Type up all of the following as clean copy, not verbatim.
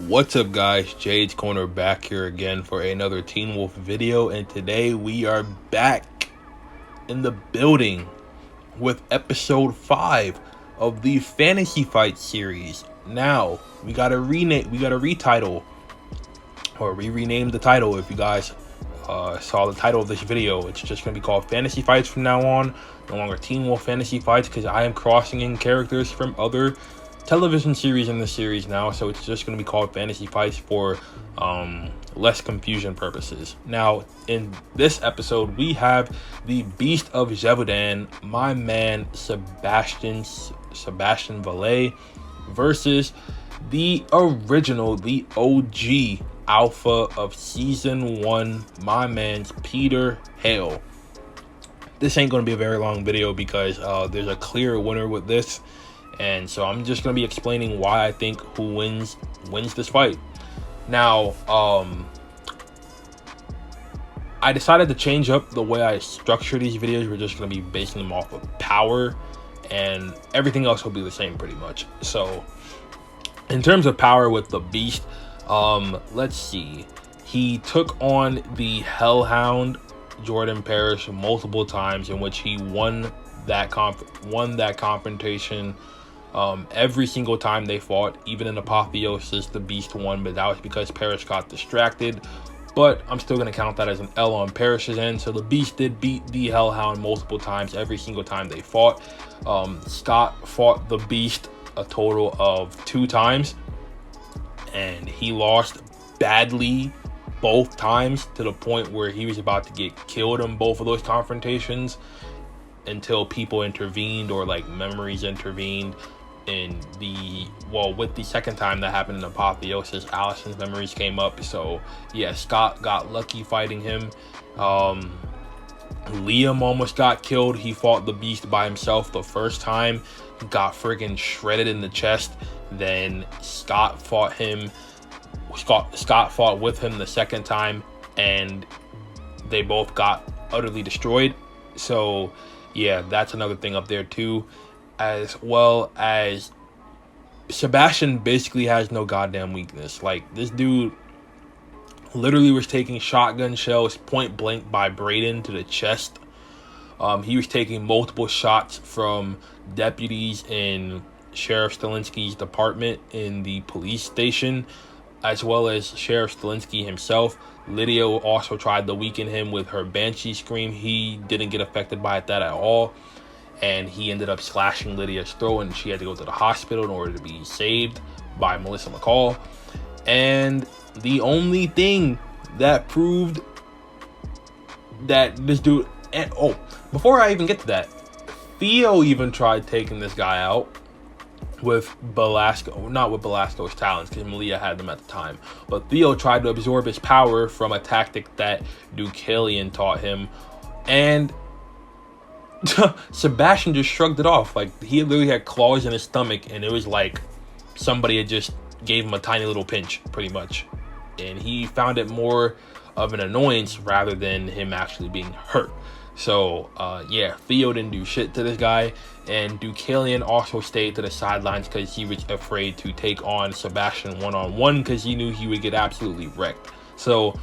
What's up, guys? Jade's Corner back here again for another Teen Wolf video, and today we are back in the building with episode 5 of the Fantasy Fight series. Now we gotta retitle, or rename the title. If you guys saw the title of this video, it's just gonna be called Fantasy Fights from now on. No longer Teen Wolf Fantasy Fights, because I am crossing in characters from other television series in the series now, so it's just going to be called Fantasy Fights for less confusion purposes. Now, in this episode, we have the Beast of Gévaudan, my man Sebastian Vallet, versus the original, the OG Alpha of Season 1, my man's Peter Hale. This ain't going to be a very long video because there's a clear winner with this. And so I'm just going to be explaining why I think who wins this fight. Now, I decided to change up the way I structure these videos. We're just going to be basing them off of power, and everything else will be the same pretty much. So, in terms of power with the Beast, let's see. He took on the Hellhound, Jordan Parrish, multiple times, in which he won that confrontation. Every single time they fought, even in Apotheosis, the Beast won, but that was because Parrish got distracted. But I'm still going to count that as an L on Parrish's end. So the Beast did beat the Hellhound multiple times, every single time they fought. Scott fought the Beast a total of 2 times, and he lost badly both times, to the point where he was about to get killed in both of those confrontations, until people intervened, or like memories intervened. With the second time that happened in Apotheosis, Allison's memories came up. So yeah, Scott got lucky fighting him. Liam almost got killed. He fought the Beast by himself the first time, got friggin' shredded in the chest. Then Scott fought with him the second time, and they both got utterly destroyed. So yeah, that's another thing up there too. As well as Sebastian basically has no goddamn weakness. Like, this dude literally was taking shotgun shells point blank by Brayden to the chest. He was taking multiple shots from deputies in Sheriff Stilinski's department in the police station, as well as Sheriff Stilinski himself. Lydia also tried to weaken him with her Banshee scream. He didn't get affected by that at all, and he ended up slashing Lydia's throat, and she had to go to the hospital in order to be saved by Melissa McCall. And the only thing that proved that this dude, before I even get to that, Theo even tried taking this guy out with Belasco, not with Belasco's talents, because Malia had them at the time, but Theo tried to absorb his power from a tactic that Deucalion taught him, and Sebastian just shrugged it off. Like, he literally had claws in his stomach, and it was like somebody had just gave him a tiny little pinch, pretty much, and he found it more of an annoyance rather than him actually being hurt. So yeah, Theo didn't do shit to this guy, and Deucalion also stayed to the sidelines because he was afraid to take on Sebastian one-on-one, because he knew he would get absolutely wrecked. So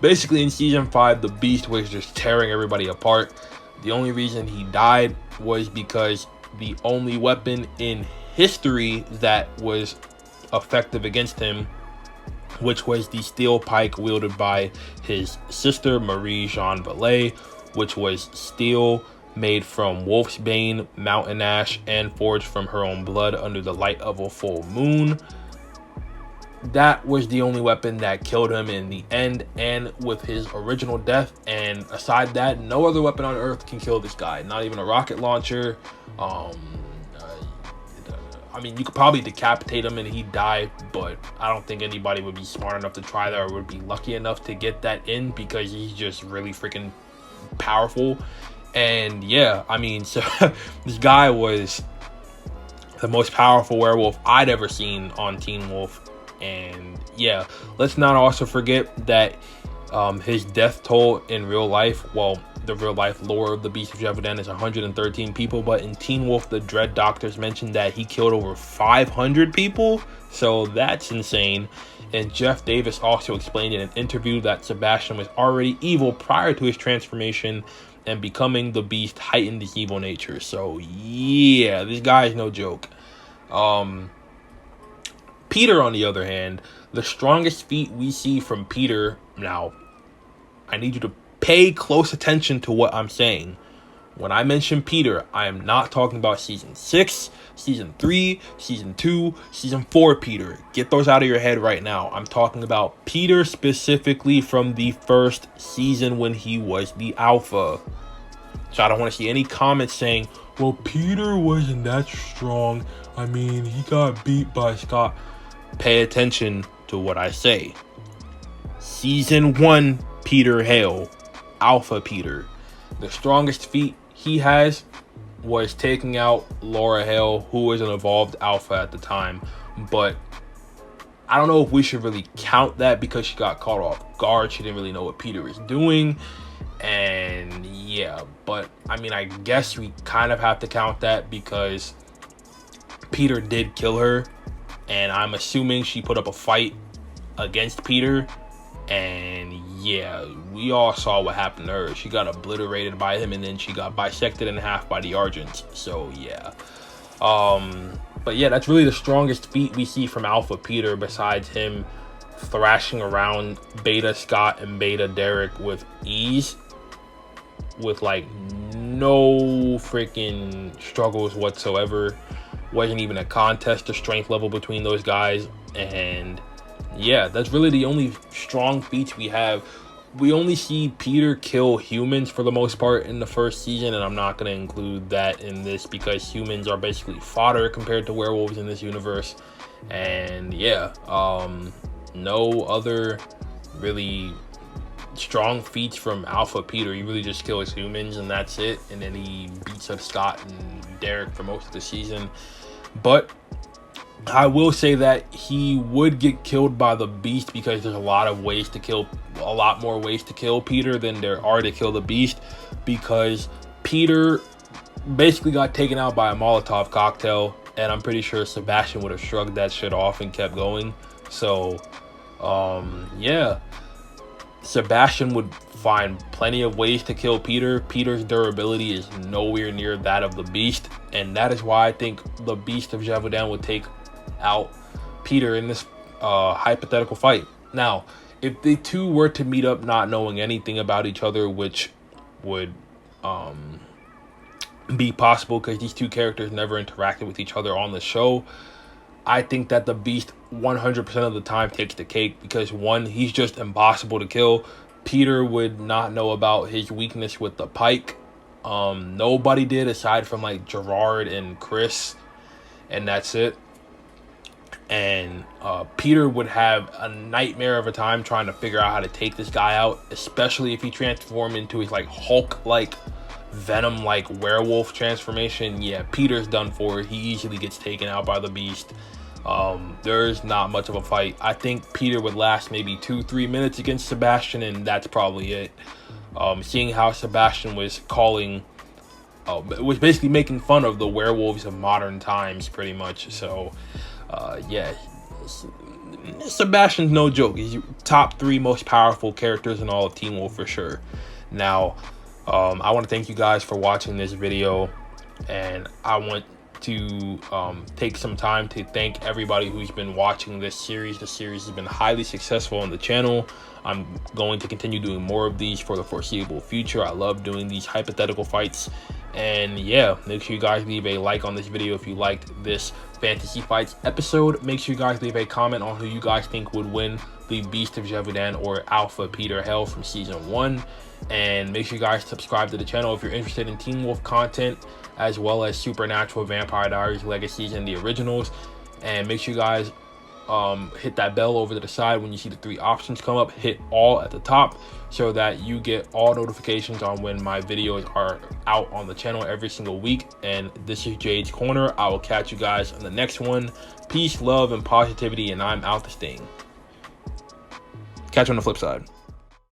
basically in season 5, the Beast was just tearing everybody apart. The only reason he died was because the only weapon in history that was effective against him, which was the steel pike wielded by his sister Marie-Jeanne Vallet, which was steel made from wolfsbane, mountain ash, and forged from her own blood under the light of a full moon. That was the only weapon that killed him in the end, and with his original death. And aside that, no other weapon on Earth can kill this guy. Not even a rocket launcher. I mean, you could probably decapitate him and he'd die, but I don't think anybody would be smart enough to try that, or would be lucky enough to get that in, because he's just really freaking powerful. And yeah, I mean, so this guy was the most powerful werewolf I'd ever seen on Teen Wolf. And yeah, let's not also forget that his death toll in real life, well, the real life lore of the Beast of Jevudan is 113 people, but in Teen Wolf, the Dread Doctors mentioned that he killed over 500 people, so that's insane. And Jeff Davis also explained in an interview that Sebastian was already evil prior to his transformation, and becoming the Beast heightened his evil nature. So yeah, this guy is no joke. Peter, on the other hand, the strongest feat we see from Peter, now, I need you to pay close attention to what I'm saying. When I mention Peter, I am not talking about season 6, season 3, season 2, season 4 Peter. Get those out of your head right now. I'm talking about Peter specifically from the first season when he was the Alpha. So I don't want to see any comments saying, well, Peter wasn't that strong. I mean, he got beat by Scott. Pay attention to what I say. Season 1 Peter Hale, Alpha Peter. The strongest feat he has was taking out Laura Hale, who was an evolved Alpha at the time. But I don't know if we should really count that because she got caught off guard. She didn't really know what Peter was doing. And yeah, but I mean, I guess we kind of have to count that because Peter did kill her. And I'm assuming she put up a fight against Peter. And yeah, we all saw what happened to her. She got obliterated by him, and then she got bisected in half by the Argents. So yeah. But yeah, that's really the strongest feat we see from Alpha Peter, besides him thrashing around Beta Scott and Beta Derek with ease, with like no freaking struggles whatsoever. Wasn't even a contest or strength level between those guys. And yeah, that's really the only strong feats we have. We only see Peter kill humans for the most part in the first season, and I'm not going to include that in this because humans are basically fodder compared to werewolves in this universe. And yeah, no other really strong feats from Alpha Peter. He really just kills humans and that's it. And then he beats up Scott and Derek for most of the season. But I will say that he would get killed by the Beast because there's a lot more ways to kill Peter than there are to kill the Beast, because Peter basically got taken out by a Molotov cocktail, and I'm pretty sure Sebastian would have shrugged that shit off and kept going. So yeah, Sebastian would find plenty of ways to kill Peter. Peter's durability is nowhere near that of the Beast, and that is why I think the Beast of Jevudan would take out Peter in this hypothetical fight. Now, if the two were to meet up not knowing anything about each other, which would be possible because these two characters never interacted with each other on the show, I think that the Beast 100% of the time takes the cake because, one, he's just impossible to kill. Peter would not know about his weakness with the pike. Nobody did aside from like Gerard and Chris, and that's it. And Peter would have a nightmare of a time trying to figure out how to take this guy out, especially if he transformed into his like Hulk-like, Venom-like werewolf transformation. Yeah, Peter's done for. He easily gets taken out by the Beast. There's not much of a fight. I think Peter would last maybe 2-3 minutes against Sebastian, and that's probably it. Seeing how Sebastian was was basically making fun of the werewolves of modern times, pretty much. So yeah, Sebastian's no joke. He's top 3 most powerful characters in all of Teen Wolf for sure. Now, I want to thank you guys for watching this video, and I want to take some time to thank everybody who's been watching this series. The series has been highly successful on the channel. I'm going to continue doing more of these for the foreseeable future. I love doing these hypothetical fights. And yeah, make sure you guys leave a like on this video if you liked this Fantasy Fights episode. Make sure you guys leave a comment on who you guys think would win, the Beast of Jevudan or Alpha Peter Hale from season 1. And make sure you guys subscribe to the channel if you're interested in Teen Wolf content, as well as Supernatural, Vampire Diaries, Legacies, and the originals. And make sure you guys hit that bell over to the side when you see the 3 options come up. Hit all at the top so that you get all notifications on when my videos are out on the channel every single week. And this is Jade's Corner. I will catch you guys on the next one. Peace, love, and positivity, and I'm out the sting. Catch you on the flip side.